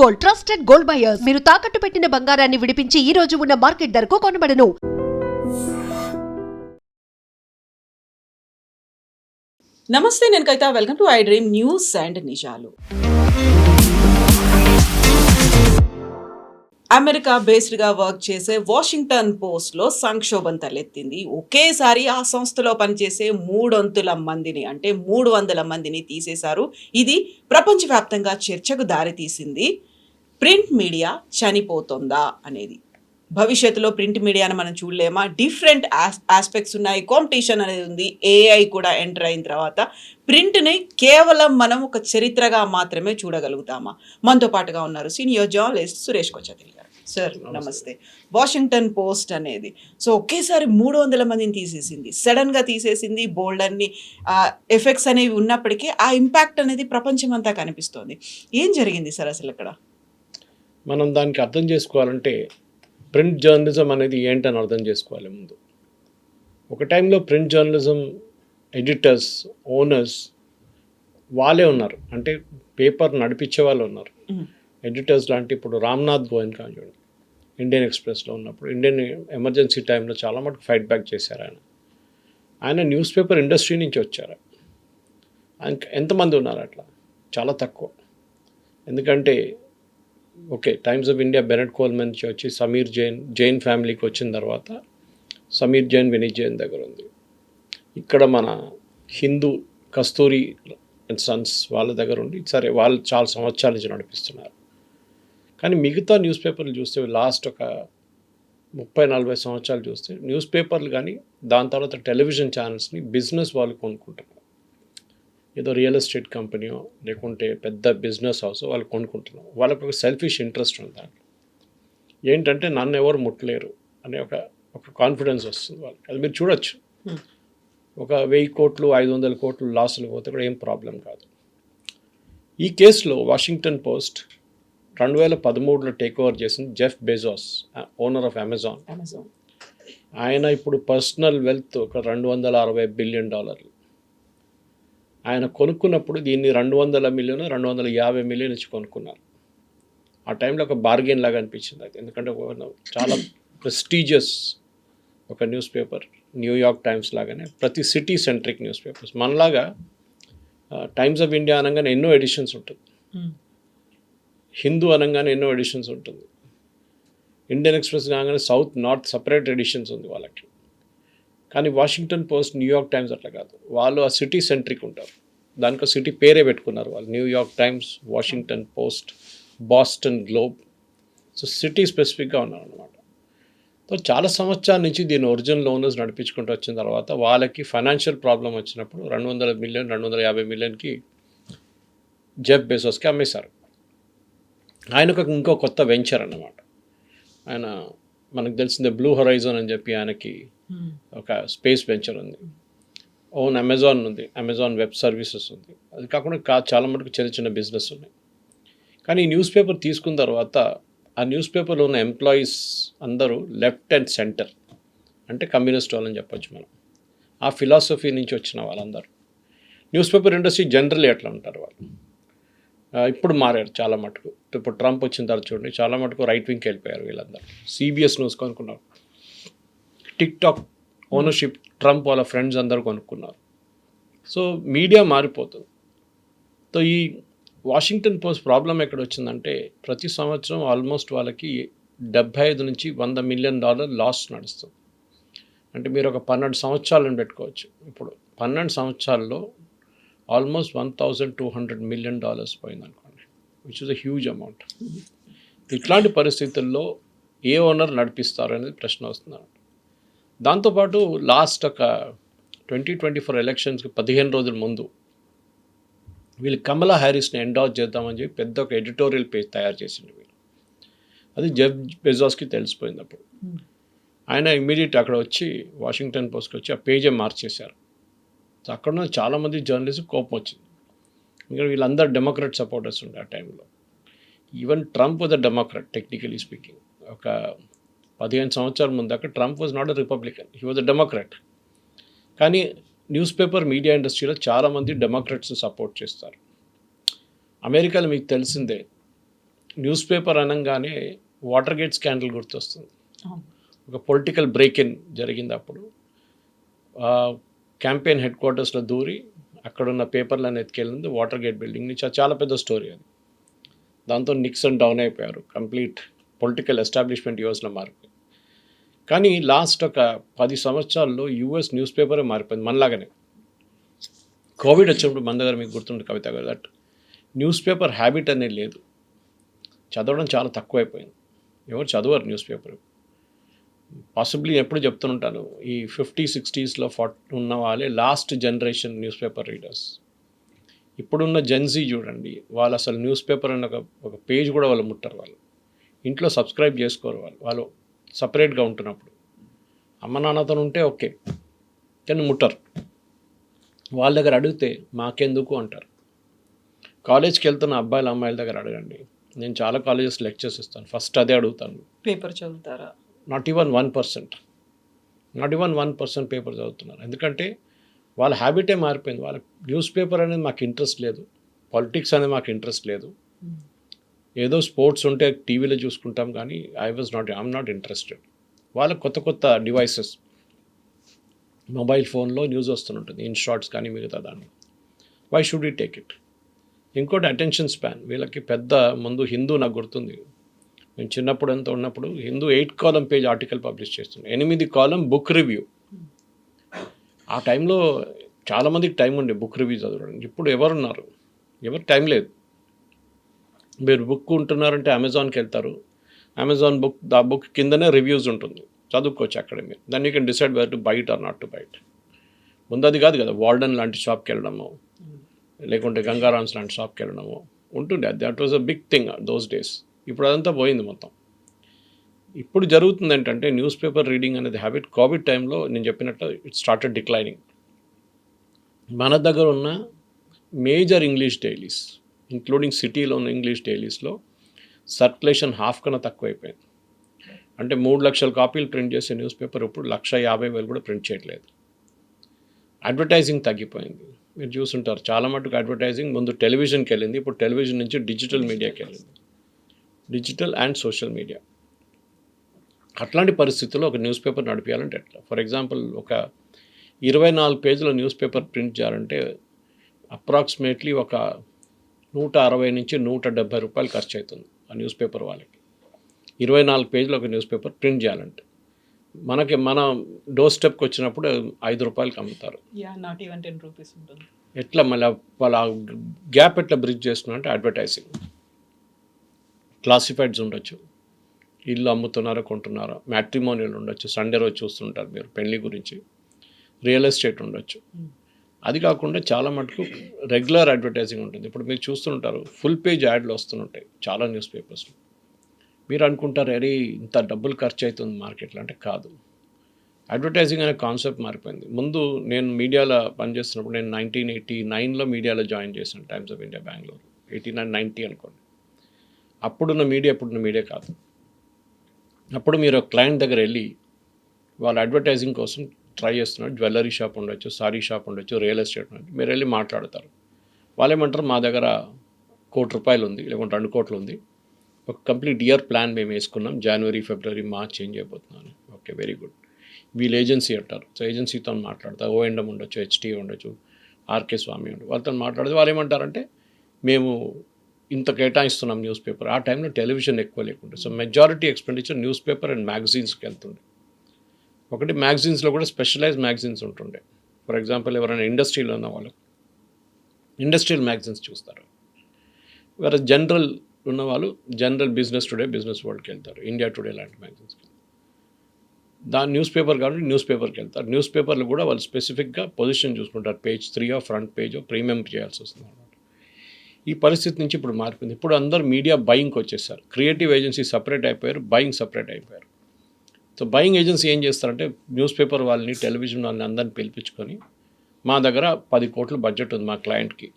Gold, trusted gold buyers. మీరు తాకట్టు పెట్టిన బంగారాన్ని విడిపించి ఈ రోజు ఉన్న మార్కెట్ ధరకు కొనబడను. నమస్తే, నేను Kavitha. Welcome to I dream news and నిజాలు. అమెరికా బేస్డ్గా వర్క్ చేసే వాషింగ్టన్ పోస్ట్లో సంక్షోభం తలెత్తింది. ఒకేసారి ఆ సంస్థలో పనిచేసే 300 మందిని, అంటే 300 మందిని తీసేశారు. ఇది ప్రపంచవ్యాప్తంగా చర్చకు దారితీసింది. ప్రింట్ మీడియా చనిపోతుందా అనేది. భవిష్యత్తులో ప్రింట్ మీడియాను మనం చూడలేమా? డిఫరెంట్ ఆస్పెక్ట్స్ ఉన్నాయి, కాంపిటీషన్ అనేది ఉంది. ఏఐ కూడా ఎంటర్ అయిన తర్వాత ప్రింట్ని కేవలం మనం ఒక చరిత్రగా మాత్రమే చూడగలుగుతామా? మనతో పాటుగా ఉన్నారు సీనియర్ జర్నలిస్ట్ సురేష్ కొచ్చతిరి గారు. సార్ నమస్తే. వాషింగ్టన్ పోస్ట్ అనేది ఒకేసారి 300 మందిని తీసేసింది, సడన్గా తీసేసింది. బోల్డ్ అన్ని ఎఫెక్ట్స్ అనేవి ఉన్నప్పటికీ ఆ ఇంపాక్ట్ అనేది ప్రపంచం అంతా కనిపిస్తోంది. ఏం జరిగింది సార్ అసలు ఇక్కడ? మనం దానికి అర్థం చేసుకోవాలంటే ప్రింట్ జర్నలిజం అనేది ఏంటని అర్థం చేసుకోవాలి ముందు. ఒక టైంలో ప్రింట్ జర్నలిజం ఎడిటర్స్, ఓనర్స్ వాళ్ళే ఉన్నారు, అంటే పేపర్ నడిపించే వాళ్ళు ఉన్నారు. ఎడిటర్స్ లాంటి ఇప్పుడు రామ్నాథ్ గోయన్ చూడండి, ఇండియన్ ఎక్స్ప్రెస్లో ఉన్నప్పుడు ఇండియన్ ఎమర్జెన్సీ టైంలో చాలా మటుకు ఫైట్ బ్యాక్ చేశారు ఆయన న్యూస్ పేపర్ ఇండస్ట్రీ నుంచి వచ్చారు. ఎంతమంది ఉన్నారు అట్లా? చాలా తక్కువ. ఎందుకంటే okay, Times of India Bennett Coleman నుంచి వచ్చి సమీర్ జైన్ ఫ్యామిలీకి వచ్చిన తర్వాత సమీర్ జైన్, వినీత్ జైన్ దగ్గర ఉంది. ఇక్కడ మన హిందూ కస్తూరి అండ్ సన్స్ వాళ్ళ దగ్గర ఉండి సరే వాళ్ళు చాలా సంవత్సరాల నుంచి నడిపిస్తున్నారు. కానీ మిగతా న్యూస్ పేపర్లు చూస్తే లాస్ట్ ఒక 30-40 సంవత్సరాలు చూస్తే న్యూస్ పేపర్లు కానీ దాని తర్వాత టెలివిజన్ ఛానల్స్ని బిజినెస్ వాళ్ళు కొనుక్కుంటున్నారు. ఏదో రియల్ ఎస్టేట్ కంపెనీయో లేకుంటే పెద్ద బిజినెస్ హౌస్ వాళ్ళు కొనుక్కుంటున్నారు. వాళ్ళకు ఒక సెల్ఫిష్ ఇంట్రెస్ట్ ఉంది దాంట్లో. ఏంటంటే నన్ను ఎవరు ముట్టలేరు అనే ఒక కాన్ఫిడెన్స్ వస్తుంది వాళ్ళకి. అది మీరు చూడొచ్చు. ఒక 1000 కోట్లు 500 కోట్లు లాసులు పోతే కూడా ఏం ప్రాబ్లం కాదు. ఈ కేసులో వాషింగ్టన్ పోస్ట్ 2013లో టేక్ ఓవర్ చేసింది Jeff Bezos, owner of Amazon. ఆయన ఇప్పుడు పర్సనల్ వెల్త్ ఒక $260 బిలియన్. ఆయన కొనుక్కున్నప్పుడు దీన్ని 200 మిలియన్ 250 మిలియన్ ఇచ్చి కొనుక్కున్నారు. ఆ టైంలో ఒక బార్గెన్ లాగా అనిపించింది అది. ఎందుకంటే చాలా ప్రెస్టీజియస్ ఒక న్యూస్ పేపర్, న్యూయార్క్ టైమ్స్ లాగానే ప్రతి సిటీ సెంట్రిక్ న్యూస్ పేపర్స్. మనలాగా టైమ్స్ ఆఫ్ ఇండియా అనగానే ఎన్నో ఎడిషన్స్ ఉంటుంది, హిందూ అనగానే ఎన్నో ఎడిషన్స్ ఉంటుంది, ఇండియన్ ఎక్స్ప్రెస్ అనగానే సౌత్ నార్త్ సపరేట్ ఎడిషన్స్ ఉంది వాళ్ళకి. కానీ వాషింగ్టన్ పోస్ట్, న్యూయార్క్ టైమ్స్ అట్లా కాదు. వాళ్ళు ఆ సిటీ సెంట్రిక్ ఉంటారు. దానికి సిటీ పేరే పెట్టుకున్నారు వాళ్ళు, New York times, Washington post, Boston globe. So city స్పెసిఫిక్గా ఉన్నారు అనమాట. సో చాలా సంవత్సరాల నుంచి దీని ఒరిజినల్ ఓనర్స్ నడిపించుకుంటూ వచ్చిన తర్వాత వాళ్ళకి ఫైనాన్షియల్ ప్రాబ్లం వచ్చినప్పుడు 200 మిలియన్ 250 మిలియన్కి జెఫ్ బెజోస్కి అమ్మేశారు. ఆయనకు ఇంకో కొత్త వెంచర్ అన్నమాట. ఆయన మనకు తెలిసిందే బ్లూ హొరైజన్ అని చెప్పి ఆయనకి ఒక స్పేస్ వెంచర్ ఉంది. ఓన్ అమెజాన్ ఉంది, అమెజాన్ వెబ్ సర్వీసెస్ ఉంది. అది కాకుండా చాలా మటుకు చిన్న చిన్న బిజినెస్ ఉన్నాయి. కానీ ఈ న్యూస్ పేపర్ తీసుకున్న తర్వాత ఆ న్యూస్ పేపర్లో ఉన్న ఎంప్లాయీస్ అందరూ లెఫ్ట్ అండ్ సెంటర్, అంటే కమ్యూనిస్ట్ వాళ్ళని చెప్పొచ్చు మనం. ఆ ఫిలాసఫీ నుంచి వచ్చిన వాళ్ళందరూ. న్యూస్ పేపర్ ఇండస్ట్రీ జనరల్లీ ఎట్లా ఉంటారు వాళ్ళు. ఇప్పుడు మారారు చాలా మటుకు. ఇప్పుడు ట్రంప్ వచ్చిన తర్వాత చూడండి చాలా మటుకు రైట్ వింగ్కి వెళ్ళిపోయారు వీళ్ళందరూ. సిబిఎస్ న్యూస్ కొనుక్కున్నారు, టిక్ టాక్ ఓనర్షిప్ ట్రంప్ వాళ్ళ ఫ్రెండ్స్ అందరూ కొనుక్కున్నారు. సో మీడియా మారిపోతుంది. సో ఈ వాషింగ్టన్ పోస్ట్ ప్రాబ్లం ఎక్కడ వచ్చిందంటే ప్రతి సంవత్సరం ఆల్మోస్ట్ వాళ్ళకి $75 నుంచి $100 మిలియన్ లాస్ నడుస్తుంది. అంటే మీరు ఒక 12 సంవత్సరాలను పెట్టుకోవచ్చు. ఇప్పుడు 12 సంవత్సరాల్లో ఆల్మోస్ట్ $1,200 మిలియన్ పోయింది అనుకోండి, which is a huge amount. ఇట్లాంటి పరిస్థితుల్లో ఏ ఓనర్ నడిపిస్తారు అనేది ప్రశ్న వస్తుంది. దాంతోపాటు లాస్ట్ ఒక 2024 ఎలక్షన్స్కి 15 రోజుల ముందు వీళ్ళు కమలా హ్యారిస్ని ఎండార్స్ చేద్దామని చెప్పి పెద్ద ఒక ఎడిటోరియల్ పేజ్ తయారు చేసిండు వీళ్ళు. అది జెఫ్ బెజోస్కి తెలిసిపోయింది. అప్పుడు ఆయన ఇమ్మీడియట్ అక్కడ వచ్చి వాషింగ్టన్ పోస్ట్కి వచ్చి ఆ పేజే మార్చేశారు. సో అక్కడ ఉన్న చాలామంది జర్నలిస్ట్ కోపం వచ్చింది. ఇంకా వీళ్ళందరూ డెమోక్రాట్ సపోర్టర్స్ ఉండే ఆ టైంలో. Even Trump was a Democrat technically speaking. ఒక 15 సంవత్సరాల ముందు అక్కడ Trump was not a Republican, he was a Democrat. కానీ న్యూస్ పేపర్ మీడియా ఇండస్ట్రీలో చాలామంది డెమోక్రాట్స్ని సపోర్ట్ చేస్తారు. అమెరికాలో మీకు తెలిసిందే న్యూస్ పేపర్ అనగానే వాటర్ గేట్ స్కాండల్ గుర్తొస్తుంది. అవును. ఒక పొలిటికల్ బ్రేక్ ఇన్ జరిగింది అప్పుడు. క్యాంపెయిన్ హెడ్ క్వార్టర్స్లో దూరి అక్కడున్న పేపర్లను ఎత్తుకెళ్ళింది వాటర్ గేట్ బిల్డింగ్ నుంచి. చాలా పెద్ద స్టోరీ అది. దాంతో నిక్సన్ డౌన్ అయిపోయారు. కంప్లీట్ పొలిటికల్ ఎస్టాబ్లిష్మెంట్ యూఎస్లో మారిపోయింది. కానీ లాస్ట్ ఒక 10 సంవత్సరాల్లో యూఎస్ న్యూస్ పేపరే మారిపోయింది మనలాగానే. కోవిడ్ వచ్చినప్పుడు మన దగ్గర మీకు గుర్తుంటుంది కవిత గారు, దట్ న్యూస్ పేపర్ హ్యాబిట్ అనేది లేదు. చదవడం చాలా తక్కువైపోయింది. ఎవరు చదవరు న్యూస్ పేపర్. పాసిబ్లీ ఎప్పుడు చెప్తుంటాను, ఈ 50-60s ఉన్న వాళ్ళే last generation news paper readers. ఇప్పుడున్న జెన్జీ చూడండి, వాళ్ళు అసలు న్యూస్ పేపర్ అన్న ఒక పేజ్ కూడా వాళ్ళు ముట్టరు. వాళ్ళు ఇంట్లో సబ్స్క్రైబ్ చేసుకోరు. వాళ్ళు సపరేట్గా ఉంటున్నప్పుడు అమ్మ నాన్నతో ఉంటే ఓకే, కానీ ముట్టరు. వాళ్ళ దగ్గర అడిగితే మాకెందుకు అంటారు. కాలేజ్కి వెళ్తున్న అబ్బాయిల అమ్మాయిల దగ్గర అడగండి. నేను చాలా కాలేజెస్ లెక్చర్స్ ఇస్తాను, ఫస్ట్ అదే అడుగుతాను, పేపర్ చదువుతారా? నాట్ ఈవెన్ 1% పేపర్ చదువుతున్నారు. ఎందుకంటే వాళ్ళ హ్యాబిటే మారిపోయింది. వాళ్ళ న్యూస్ పేపర్ అనేది మాకు ఇంట్రెస్ట్ లేదు, పాలిటిక్స్ అనేది మాకు ఇంట్రెస్ట్ లేదు. ఏదో స్పోర్ట్స్ ఉంటే టీవీలో చూసుకుంటాం, కానీ ఐఎమ్ నాట్ ఇంట్రెస్టెడ్. వాళ్ళ కొత్త డివైసెస్, మొబైల్ ఫోన్లో న్యూస్ వస్తుంటుంది, ఇన్ షార్ట్స్ కానీ మిగతా దాన్ని. Why should we take it? ఇంకోటి అటెన్షన్ స్పాన్. వీళ్ళకి పెద్ద ముందు హిందూ నాకు గుర్తుంది, మేము చిన్నప్పుడు ఎంత ఉన్నప్పుడు Hindu 8 column page article publish చేస్తుంది, 8 కాలమ్ బుక్ రివ్యూ. ఆ టైంలో చాలామందికి టైం ఉండే బుక్ రివ్యూ చదవడానికి. ఇప్పుడు ఎవరున్నారు? ఎవరు టైం లేదు. మీరు బుక్ ఉంటున్నారంటే అమెజాన్కి వెళ్తారు, అమెజాన్ ఆ బుక్ కిందనే రివ్యూస్ ఉంటుంది, చదువుకోవచ్చు అక్కడ మీరు. దాన్ని you can decide whether to buy it or not to buy it. ముందు అది కాదు కదా, వార్డెన్ లాంటి షాప్కి వెళ్ళడము, లేకుంటే గంగారామ్స్ లాంటి షాప్కి వెళ్ళడము ఉంటుండే. That was a big thing those days. ఇప్పుడు అదంతా పోయింది మొత్తం. ఇప్పుడు జరుగుతుంది ఏంటంటే న్యూస్ పేపర్ రీడింగ్ అనేది హ్యాబిట్ కోవిడ్ టైంలో నేను చెప్పినట్టు ఇట్ స్టార్టెడ్ డిక్లైనింగ్. మన దగ్గర ఉన్న మేజర్ ఇంగ్లీష్ డైలీస్, ఇంక్లూడింగ్ సిటీలో ఉన్న ఇంగ్లీష్ డైలీస్లో సర్క్యులేషన్ హాఫ్ కన్నా తక్కువైపోయింది. అంటే 3 లక్షల కాపీలు ప్రింట్ చేసే న్యూస్ పేపర్ ఇప్పుడు 1,50,000 కూడా ప్రింట్ చేయట్లేదు. అడ్వర్టైజింగ్ తగ్గిపోయింది. మీరు చూసుంటారు, చాలా మటుకు అడ్వర్టైజింగ్ ముందు టెలివిజన్కి వెళ్ళింది, ఇప్పుడు టెలివిజన్ నుంచి డిజిటల్ మీడియాకి వెళ్ళింది, డిజిటల్ అండ్ సోషల్ మీడియా. అట్లాంటి పరిస్థితుల్లో ఒక న్యూస్ పేపర్ నడిపించాలంటే ఎట్లా? ఫర్ ఎగ్జాంపుల్ ఒక 24 పేజీల న్యూస్ పేపర్ ప్రింట్ చేయాలంటే అప్రాక్సిమేట్లీ ఒక 160 నుంచి 170 రూపాయలు ఖర్చు అవుతుంది ఆ న్యూస్ పేపర్ వాళ్ళకి. 24 పేజీలు ఒక న్యూస్ పేపర్ ప్రింట్ చేయాలంటే మన డోర్ స్టెప్కి వచ్చినప్పుడు 5 రూపాయలకి అమ్ముతారు. నాట్ ఈవెన్ 10 రూపీస్ ఉంటుంది. ఎట్లా మళ్ళీ వాళ్ళ గ్యాప్ ఎట్లా బ్రిడ్జ్ చేస్తున్నారంటే అడ్వర్టైజింగ్. క్లాసిఫైడ్స్ ఉండొచ్చు, ఇల్లు అమ్ముతున్నారో కొంటున్నారో, మ్యాట్రిమోనియల్ ఉండొచ్చు, సండే రోజు చూస్తుంటారు మీరు పెళ్లి గురించి, రియల్ ఎస్టేట్ ఉండొచ్చు. అది కాకుండా చాలా మటుకు రెగ్యులర్ అడ్వర్టైజింగ్ ఉంటుంది. ఇప్పుడు మీరు చూస్తుంటారు ఫుల్ పేజ్ యాడ్లు వస్తుంటాయి చాలా న్యూస్ పేపర్స్లో. మీరు అనుకుంటారు అరే ఇంత డబ్బులు ఖర్చు అవుతుంది మార్కెట్లో అంటే కాదు. అడ్వర్టైజింగ్ అనే కాన్సెప్ట్ మారిపోయింది. ముందు నేను మీడియాలో పనిచేస్తున్నప్పుడు, నేను 1989లో మీడియాలో జాయిన్ చేశాను, టైమ్స్ ఆఫ్ ఇండియా బెంగళూరు. 89-90 అనుకోండి. అప్పుడున్న మీడియా కాదు. అప్పుడు మీరు క్లయింట్ దగ్గర వెళ్ళి వాళ్ళ అడ్వర్టైజింగ్ కోసం ట్రై చేస్తున్నారు. జ్యువెలరీ షాప్ ఉండొచ్చు, సారీ షాప్ ఉండొచ్చు, రియల్ ఎస్టేట్ ఉండొచ్చు. మీరు వెళ్ళి మాట్లాడతారు. వాళ్ళు ఏమంటారు, మా దగ్గర ₹1,00,00,000 ఉంది, లేకుంటే 2 కోట్లు ఉంది, ఒక కంప్లీట్ ఇయర్ ప్లాన్ మేము వేసుకున్నాం, జనవరి, ఫిబ్రవరి, మార్చ్ చేంజ్ అయిపోతున్నాను. Okay, very good. వీళ్ళు ఏజెన్సీ అంటారు. సో ఏజెన్సీతో మాట్లాడతారు. O&M ఉండొచ్చు, HT ఉండొచ్చు, ఆర్కే స్వామి ఉండొచ్చు. వాళ్ళతో మాట్లాడితే వాళ్ళు ఏమంటారంటే మేము ఇంత కేటాయిస్తున్నాం న్యూస్ పేపర్. ఆ టైంలో టెలివిజన్ ఎక్కువ లేకుండా, so majority expenditure newspaper and మ్యాగజైన్స్కి వెళ్తుండే. ఒకటి మ్యాగజైన్స్లో కూడా స్పెషలైజ్ మ్యాగజైన్స్ ఉంటుండే. ఫర్ ఎగ్జాంపుల్ ఎవరైనా ఇండస్ట్రీలో ఉన్న వాళ్ళు ఇండస్ట్రియల్ మ్యాగజైన్స్ చూస్తారు. వేరే జనరల్ ఉన్నవాళ్ళు జనరల్ బిజినెస్ టుడే, బిజినెస్ వరల్డ్కి వెళ్తారు, ఇండియా టుడే లాంటి మ్యాగజైన్స్కి. దాని న్యూస్ పేపర్ కాబట్టి న్యూస్ పేపర్కి వెళ్తారు. న్యూస్ పేపర్లు కూడా వాళ్ళు స్పెసిఫిక్గా పొజిషన్ చూసుకుంటారు, పేజ్ 3 ఫ్రంట్ పేజ్ ప్రీమియం చేయాల్సి వస్తుంది అన్నమాట. ఈ పరిస్థితి నుంచి ఇప్పుడు మారిపోయింది. ఇప్పుడు అందరూ మీడియా బయింగ్కి వచ్చేసారు. క్రియేటివ్ ఏజెన్సీ సపరేట్ అయిపోయారు, బయింగ్ సపరేట్ అయిపోయారు. సో బయింగ్ ఏజెన్సీ ఏం చేస్తారంటే న్యూస్ పేపర్ వాళ్ళని, టెలివిజన్ వాళ్ళని అందరిని పిలిపించుకొని మా దగ్గర 10 కోట్లు బడ్జెట్ ఉంది మా క్లయింట్కి.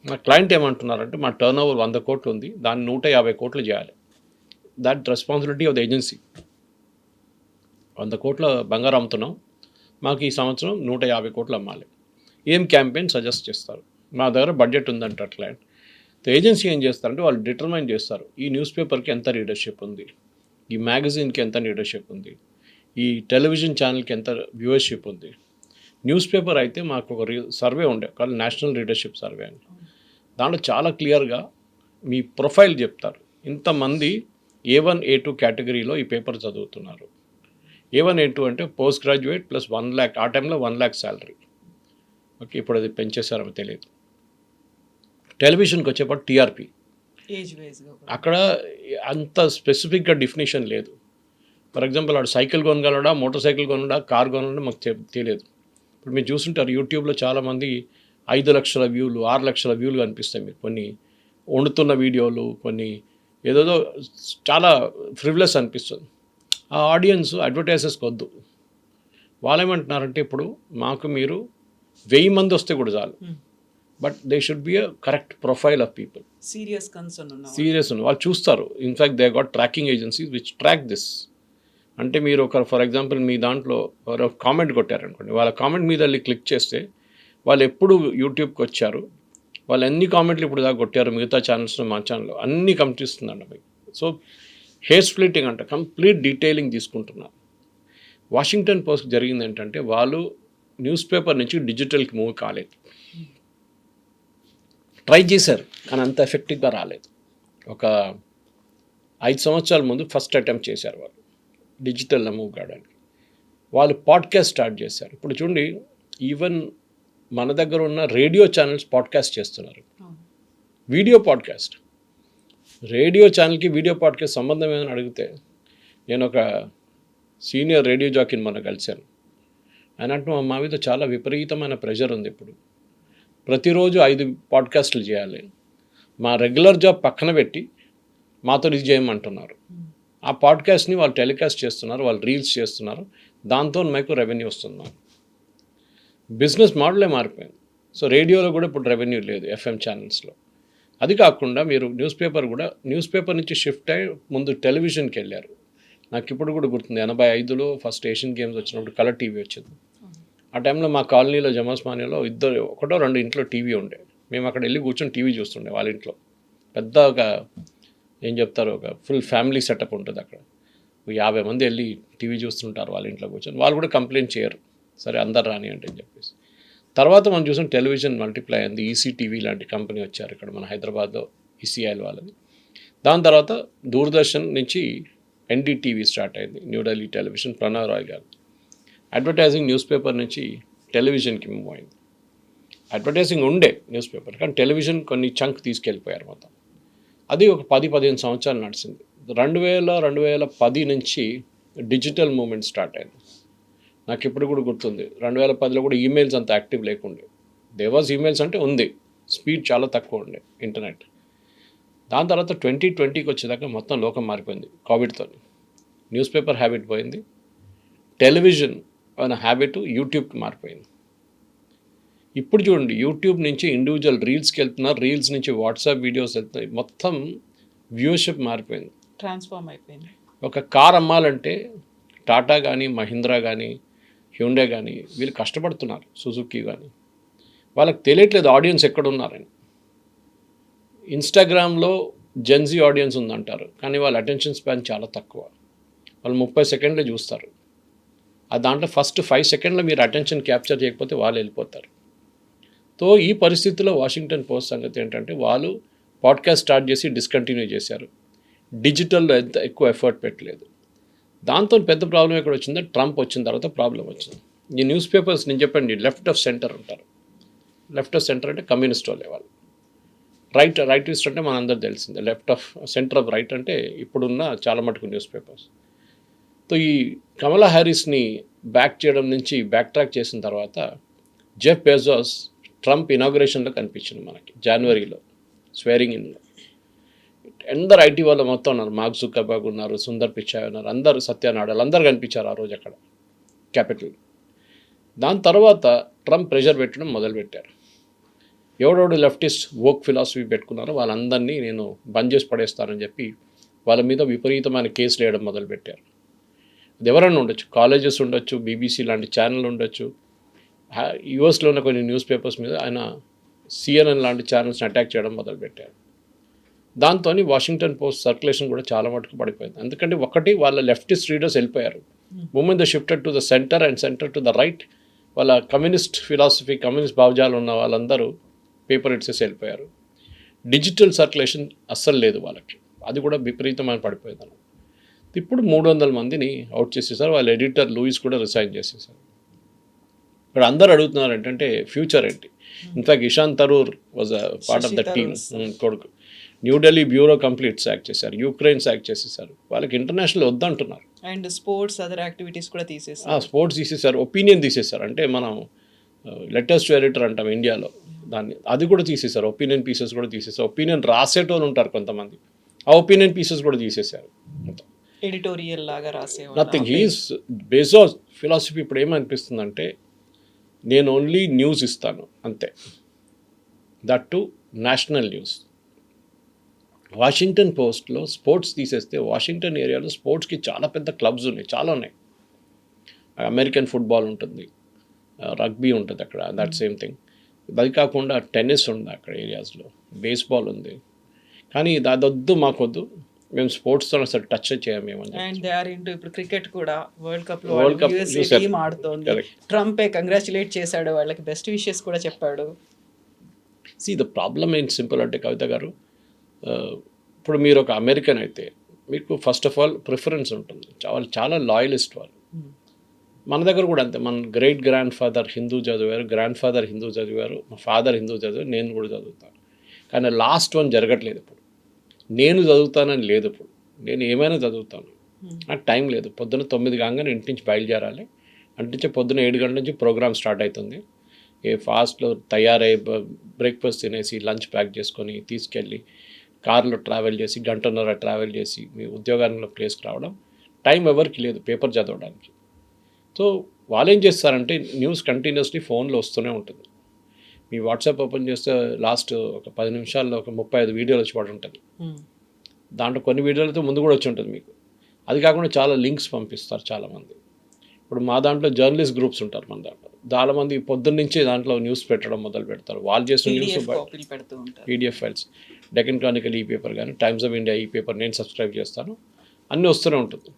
మా క్లయింట్ ఏమంటున్నారంటే మా టర్న్ ఓవర్ 100 కోట్లు ఉంది, దాన్ని 150 కోట్లు చేయాలి. That responsibility of the agency. 100 కోట్ల బంగారం అమ్ముతున్నాం, మాకు ఈ సంవత్సరం 150 కోట్లు అమ్మాలి. ఏం క్యాంపెయిన్ సజెస్ట్ చేస్తారు? మా దగ్గర బడ్జెట్ ఉందంటారు క్లయింట్. ఏజెన్సీ ఏం చేస్తారంటే వాళ్ళు డిటర్మైన్ చేస్తారు ఈ న్యూస్ పేపర్కి ఎంత రీడర్షిప్ ఉంది, ఈ మ్యాగజైన్కి ఎంత రీడర్షిప్ ఉంది, ఈ టెలివిజన్ ఛానల్కి ఎంత వ్యూవర్షిప్ ఉంది. న్యూస్ పేపర్ అయితే మాకు ఒక సర్వే ఉండే కానీ నేషనల్ రీడర్షిప్ సర్వే అని, దాంట్లో చాలా క్లియర్గా మీ ప్రొఫైల్ చెప్తారు. ఇంతమంది A1 A2 కేటగిరీలో ఈ పేపర్ చదువుతున్నారు. A1 A2 అంటే పోస్ట్ గ్రాడ్యుయేట్ ప్లస్ 1 lakh, ఆ టైంలో 1 lakh శాలరీ. ఓకే, ఇప్పుడు అది పెంచేశారో తెలియదు. టెలివిజన్కి వచ్చేప్పుడు టీఆర్పీ, ఏజ్ వైజ్గా అక్కడ అంత స్పెసిఫిక్గా డెఫినేషన్ లేదు. ఫర్ ఎగ్జాంపుల్ వాడు సైకిల్ కొనగలడా, మోటార్ సైకిల్ కొనడా, కార్ కొనడా మాకు తెలియదు. ఇప్పుడు మీరు చూస్తుంటారు యూట్యూబ్లో చాలామంది 5 లక్షల వ్యూలు, 6 లక్షల వ్యూలు కనిపిస్తాయి. మీరు కొన్ని వండుతున్న వీడియోలు, కొన్ని ఏదేదో చాలా ఫ్రివ్లెస్ అనిపిస్తుంది. ఆ ఆడియన్స్ అడ్వర్టైజర్స్కి వద్దు. వాళ్ళు ఏమంటున్నారంటే ఇప్పుడు మాకు మీరు 1000 మంది వస్తే కూడా చాలు, but they should be a correct profile of people. Serious concern ఉన్న సీరియస్ ఉన్న వాళ్ళు చూస్తారు. In fact they got tracking agencies which track this. అంటే మీరు ఒక ఫర్ ఎగ్జాంపుల్ మీ దాంట్లో కామెంట్ కొట్టారనుకోండి, వాళ్ళ కామెంట్ మీద వెళ్ళి క్లిక్ చేస్తే వాళ్ళు ఎప్పుడు యూట్యూబ్కి వచ్చారు, వాళ్ళు ఎన్ని కామెంట్లు ఇప్పుడు దాకా కొట్టారు మిగతా ఛానల్స్లో, మా ఛానల్లో అన్నీ కనిపిస్తుందండి మీకు. సో హెయిర్ స్ప్లిట్టింగ్ అంటే కంప్లీట్ డీటెయిలింగ్ తీసుకుంటున్నారు. వాషింగ్టన్ పోస్ట్ జరిగింది ఏంటంటే వాళ్ళు న్యూస్ పేపర్ నుంచి డిజిటల్కి మూవ్ కాలేదు. ట్రై చేశారు కానీ అంత ఎఫెక్టివ్గా రాలేదు. ఒక 5 సంవత్సరాల ముందు ఫస్ట్ అటెంప్ట్ చేశారు వాళ్ళు డిజిటల్లో మూవ్ కావడానికి. వాళ్ళు పాడ్కాస్ట్ స్టార్ట్ చేశారు. ఇప్పుడు చూడండి, ఈవెన్ మన దగ్గర ఉన్న రేడియో ఛానల్స్ పాడ్కాస్ట్ చేస్తున్నారు. వీడియో పాడ్కాస్ట్, రేడియో ఛానల్కి వీడియో పాడ్కాస్ట్ సంబంధం ఏమని అడిగితే, నేను ఒక సీనియర్ రేడియో జాకీని మొన్న కలిశాను. ఆయన అంటూ మా మీద చాలా విపరీతమైన ప్రెషర్ ఉంది. ఇప్పుడు ప్రతిరోజు 5 పాడ్కాస్ట్లు చేయాలి, మా రెగ్యులర్ జాబ్ పక్కన పెట్టి మాతో ఇది చేయమంటున్నారు. ఆ పాడ్కాస్ట్ని వాళ్ళు టెలికాస్ట్ చేస్తున్నారు, వాళ్ళు రీల్స్ చేస్తున్నారు, దాంతో మీకు రెవెన్యూ వస్తున్నారు. బిజినెస్ మోడలే మారిపోయింది. సో రేడియోలో కూడా ఇప్పుడు రెవెన్యూ లేదు, FM ఛానల్స్లో. అది కాకుండా మీరు న్యూస్ పేపర్ నుంచి షిఫ్ట్ అయ్యి ముందు టెలివిజన్కి వెళ్ళారు. నాకు ఇప్పుడు కూడా గుర్తుంది, 85లో ఫస్ట్ ఏషియన్ గేమ్స్ వచ్చినప్పుడు కలర్ టీవీ వచ్చింది. ఆ టైంలో మా కాలనీలో జమాస్మానియాలో 1-2 ఇంట్లో టీవీ ఉండే. మేము అక్కడ వెళ్ళి కూర్చొని టీవీ చూస్తుండే వాళ్ళ ఇంట్లో. పెద్ద ఒక ఏం చెప్తారు, ఒక ఫుల్ ఫ్యామిలీ సెటప్ ఉంటుంది అక్కడ. 50 మంది వెళ్ళి టీవీ చూస్తుంటారు వాళ్ళ ఇంట్లో కూర్చొని. వాళ్ళు కూడా కంప్లైంట్ చేయరు, సరే అందరు రాని అంటే అని చెప్పేసి. తర్వాత మనం చూసాం టెలివిజన్ మల్టిప్లై అయింది. ఈసీటీవీ లాంటి కంపెనీ వచ్చారు ఇక్కడ మన హైదరాబాద్లో, ఈసీఐఎల్ వాళ్ళది. దాని తర్వాత దూరదర్శన్ నుంచి NDTV స్టార్ట్ అయింది, న్యూఢిల్లీ టెలివిజన్, ప్రణవ్ రాయ్ గారు. అడ్వర్టైజింగ్ న్యూస్ పేపర్ నుంచి టెలివిజన్కి మూవ్ అయింది. అడ్వర్టైజింగ్ ఉండే న్యూస్ పేపర్, కానీ టెలివిజన్ కొన్ని చంక్ తీసుకెళ్ళిపోయారు మొత్తం. అది ఒక 10-15 సంవత్సరాలు నడిచింది. 2010 నుంచి డిజిటల్ మూవ్మెంట్ స్టార్ట్ అయింది. నాకు ఇప్పుడు కూడా గుర్తుంది, 2010లో కూడా ఈమెయిల్స్ అంత యాక్టివ్ లేకుండే. దేవాజ్ ఈమెయిల్స్ అంటే ఉంది, స్పీడ్ చాలా తక్కువ ఉండే ఇంటర్నెట్. దాని తర్వాత 2020కి వచ్చేదాకా మొత్తం లోకం మారిపోయింది కోవిడ్తో. న్యూస్ పేపర్ హ్యాబిట్ పోయింది, టెలివిజన్ అనే హ్యాబిట్ యూట్యూబ్కి మారిపోయింది. ఇప్పుడు చూడండి, యూట్యూబ్ నుంచి ఇండివిజువల్ రీల్స్కి వెళ్తున్నారు, రీల్స్ నుంచి వాట్సాప్ వీడియోస్ వెళ్తున్నాయి, మొత్తం వ్యూవర్షిప్ మారిపోయింది, ట్రాన్స్ఫార్మ్ అయిపోయింది. ఒక కార్ అమ్మాలంటే టాటా కానీ, మహీంద్రా కానీ, హ్యూండే కానీ వీళ్ళు కష్టపడుతున్నారు, సుజుకి కానీ. వాళ్ళకి తెలియట్లేదు ఆడియన్స్ ఎక్కడున్నారని. ఇన్స్టాగ్రామ్లో జెన్జీ ఆడియన్స్ ఉందంటారు, కానీ వాళ్ళ అటెన్షన్ స్పాన్ చాలా తక్కువ. వాళ్ళు 30 సెకండ్లే చూస్తారు. ఆ దాంట్లో ఫస్ట్ 5 సెకండ్లో మీరు అటెన్షన్ క్యాప్చర్ చేయకపోతే వాళ్ళు వెళ్ళిపోతారు. సో ఈ పరిస్థితుల్లో వాషింగ్టన్ పోస్ట్ సంగతి ఏంటంటే, వాళ్ళు పాడ్కాస్ట్ స్టార్ట్ చేసి డిస్కంటిన్యూ చేశారు. డిజిటల్లో ఎంత ఎక్కువ ఎఫర్ట్ పెట్టలేదు. దాంతో పెద్ద ప్రాబ్లం ఎక్కడ వచ్చిందో, ట్రంప్ వచ్చిన తర్వాత ప్రాబ్లం వచ్చింది. ఈ న్యూస్ పేపర్స్ నేను చెప్పండి, లెఫ్ట్ ఆఫ్ సెంటర్ ఉంటారు. లెఫ్ట్ ఆఫ్ సెంటర్ అంటే కమ్యూనిస్ట్ వాళ్ళే వాళ్ళు. రైటిస్ట్ అంటే మనందరూ తెలిసిందే. Left of centre of right అంటే ఇప్పుడున్న చాలా మటుకు న్యూస్ పేపర్స్. సో ఈ కమలా హ్యారిస్ని బ్యాక్ చేయడం నుంచి బ్యాక్ ట్రాక్ చేసిన తర్వాత జెఫ్ బెజోస్ ట్రంప్ ఇనాగ్రేషన్లో కనిపించింది మనకి జనవరిలో, స్వేరింగ్ ఇన్లో. అందరు ఐటీ వాళ్ళు మొత్తం ఉన్నారు, మార్క్ జుకర్బర్గ్ ఉన్నారు, సుందర్ పిచాయ్ ఉన్నారు, అందరు సత్యనాడల్ అందరు కనిపించారు ఆ రోజు అక్కడ క్యాపిటల్. దాని తర్వాత ట్రంప్ ప్రెషర్ పెట్టడం మొదలుపెట్టారు. ఎవడెవడు లెఫ్టిస్ట్ వోక్ ఫిలాసఫీ పెట్టుకున్నారో వాళ్ళందరినీ నేను బంద్ చేసి పడేస్తానని చెప్పి వాళ్ళ మీద విపరీతమైన కేసులు వేయడం మొదలుపెట్టారు. అది ఎవరైనా ఉండొచ్చు, కాలేజెస్ ఉండొచ్చు, BBC లాంటి ఛానల్ ఉండొచ్చు. యూఎస్లో ఉన్న కొన్ని న్యూస్ పేపర్స్ మీద ఆయన CNN లాంటి ఛానల్స్ని అటాక్ చేయడం మొదలుపెట్టారు. దాంతో వాషింగ్టన్ పోస్ట్ సర్క్యులేషన్ కూడా చాలా మటుకు పడిపోయింది. ఎందుకంటే ఒకటి వాళ్ళ లెఫ్టిస్ట్ రీడర్స్ వెళ్ళిపోయారు. Moment the shifted to the centre and centre to the right, వాళ్ళ కమ్యూనిస్ట్ ఫిలాసఫీ, కమ్యూనిస్ట్ భావజాలు ఉన్న వాళ్ళందరూ పేపర్ ఇట్సేసి వెళ్ళిపోయారు. డిజిటల్ సర్క్యులేషన్ అస్సలు లేదు వాళ్ళకి, అది కూడా విపరీతమైన పడిపోయింది అన్నమాట. ఇప్పుడు 300 మందిని అవుట్ చేసేసారు. వాళ్ళ ఎడిటర్ లూయిస్ కూడా రిసైన్ చేసేసారు. ఇక్కడ అందరు అడుగుతున్నారు ఏంటంటే ఫ్యూచర్ ఏంటి. In fact Ishan Tharoor was a part of the team కొడుకు. న్యూఢిల్లీ బ్యూరో కంప్లీట్ సాక్ చేశారు, యుక్రెయిన్ సాక్ చేసేసారు. వాళ్ళకి ఇంటర్నేషనల్ వద్దంటున్నారు. అండ్ స్పోర్ట్స్ అదర్ యాక్టివిటీస్ కూడా తీసేసారు. స్పోర్ట్స్ తీసేశారు, ఒపీనియన్ తీసేశారు. అంటే మనం లెటర్స్ టు ఎడిటర్ అంటాం ఇండియాలో, దాన్ని అది కూడా తీసేశారు. ఒపీనియన్ పీసెస్ కూడా తీసేశారు. ఒపీనియన్ రాసేటోళ్ళు ఉంటారు కొంతమంది, ఆ ఒపీనియన్ పీసెస్ కూడా తీసేశారు. ఎడిటోరియల్ లాగా రాసేవాళ్ళు. నథింగ్. హీస్ బేజోస్ ఫిలాసఫీ ఇప్పుడు ఏమనిపిస్తుందంటే, నేను ఓన్లీ న్యూస్ ఇస్తాను అంతే, that to national news. Washington పోస్ట్లో స్పోర్ట్స్ తీసేస్తే, వాషింగ్టన్ ఏరియాలో స్పోర్ట్స్కి చాలా పెద్ద క్లబ్స్ ఉన్నాయి, చాలా ఉన్నాయి. అమెరికన్ ఫుట్బాల్ ఉంటుంది, రగ్బీ ఉంటుంది అక్కడ, దట్ సేమ్ థింగ్. అది కాకుండా టెన్నిస్ ఉంది అక్కడ ఏరియాస్లో, బేస్బాల్ ఉంది. కానీ అదొద్దు, మాకొద్దు, మేము స్పోర్ట్స్తో అసలు టచ్ చేయమేమని. అండ్ దే ఆర్ ఇంటూ ఇప్పుడు క్రికెట్ కూడా world cup World Cup USA చూశారు. టీమ్ ఆడుతోంది. Correct. ట్రంపే కంగ్రాచులేట్ చేశాడు, వాళ్ళకి బెస్ట్ విషెస్ కూడా చెప్పాడు. సి ద ప్రాబ్లమ్ ఏంటి సింపుల్ అంటే, కవిత గారు, ఇప్పుడు మీరు ఒక అమెరికన్ అయితే మీకు ఫస్ట్ ఆఫ్ ఆల్ ప్రిఫరెన్స్ ఉంటుంది. చాలా చాలా లాయలిస్ట్ వాళ్ళు. మన దగ్గర కూడా అంతే. మన గ్రేట్ గ్రాండ్ ఫాదర్ హిందూ చదివారు, గ్రాండ్ ఫాదర్ హిందూ చదివారు, మా ఫాదర్ హిందూ చదివారు, నేను కూడా చదువుతాను. కానీ లాస్ట్ వన్ జరగట్లేదు ఇప్పుడు. నేను చదువుతానని లేదు ఇప్పుడు. నేను ఏమైనా చదువుతాను, నాకు టైం లేదు. పొద్దున్న 9 కాగానే ఇంటి నుంచి బయలుదేరాలి. అంటే పొద్దున్న 7 గంటల నుంచి ప్రోగ్రామ్ స్టార్ట్ అవుతుంది. ఫాస్ట్లో తయారై బ్రేక్ఫాస్ట్ తినేసి లంచ్ ప్యాక్ చేసుకొని తీసుకెళ్ళి కార్లో ట్రావెల్ చేసి 1.5 గంటల ట్రావెల్ చేసి మీ ఉద్యోగాల్లో ప్లేస్కి రావడం. టైం ఎవరికి లేదు పేపర్ చదవడానికి. సో వాళ్ళు ఏం చేస్తారంటే, న్యూస్ కంటిన్యూస్లీ ఫోన్లో వస్తూనే ఉంటుంది. మీ వాట్సాప్ ఓపెన్ చేస్తే లాస్ట్ ఒక 10 నిమిషాల్లో ఒక 35 వీడియోలు వచ్చి పడి ఉంటుంది. దాంట్లో కొన్ని వీడియోలతో ముందు కూడా వచ్చి ఉంటుంది మీకు. అది కాకుండా చాలా లింక్స్ పంపిస్తారు చాలామంది. ఇప్పుడు మా దాంట్లో జర్నలిస్ట్ గ్రూప్స్ ఉంటారు మన దాంట్లో. చాలామంది పొద్దున్న నుంచే దాంట్లో న్యూస్ పెట్టడం మొదలు పెడతారు. వాళ్ళు చేసిన news PDF files, Deccan Chronicle ఈ పేపర్ కానీ, టైమ్స్ ఆఫ్ ఇండియా ఈ పేపర్ నేను సబ్స్క్రైబ్ చేస్తాను, అన్నీ వస్తూనే ఉంటుంది.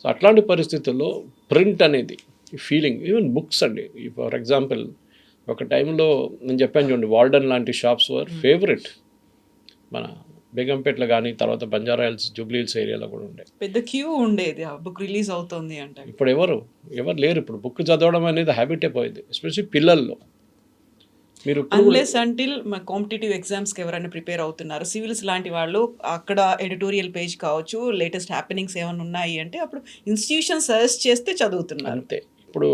సో అట్లాంటి పరిస్థితుల్లో ప్రింట్ అనేది ఫీలింగ్, ఈవెన్ బుక్స్ అండి. ఫర్ ఎగ్జాంపుల్ ఒక టైంలో నేను చెప్పాను చూడండి, వాల్డన్ లాంటి షాప్స్ వర్ ఫేవరెట్. మన బేగంపేటలో కానీ, తర్వాత బంజారా హిల్స్, జూబ్లీ హిల్స్ ఏరియాలో కూడా ఉండే పెద్ద క్యూ ఉండేది ఆ బుక్ రిలీజ్ అవుతుంది అంటే. ఇప్పుడు ఎవరు లేరు. ఇప్పుడు బుక్ చదవడం అనేది హ్యాబిటే పోయింది, ఎస్పెషల్లీ పిల్లల్లో. మీరు అన్లెస్ అంటిల్ మా కాంపిటేటివ్ ఎగ్జామ్స్కి ఎవరైనా ప్రిపేర్ అవుతున్నారు, సివిల్స్ లాంటి వాళ్ళు, అక్కడ ఎడిటోరియల్ పేజ్ కావచ్చు, లేటెస్ట్ హ్యాపెనింగ్స్ ఏమైనా ఉన్నాయి అంటే అప్పుడు ఇన్స్టిట్యూషన్ సజెస్ట్ చేస్తే చదువుతున్నారు అంతే. ఇప్పుడు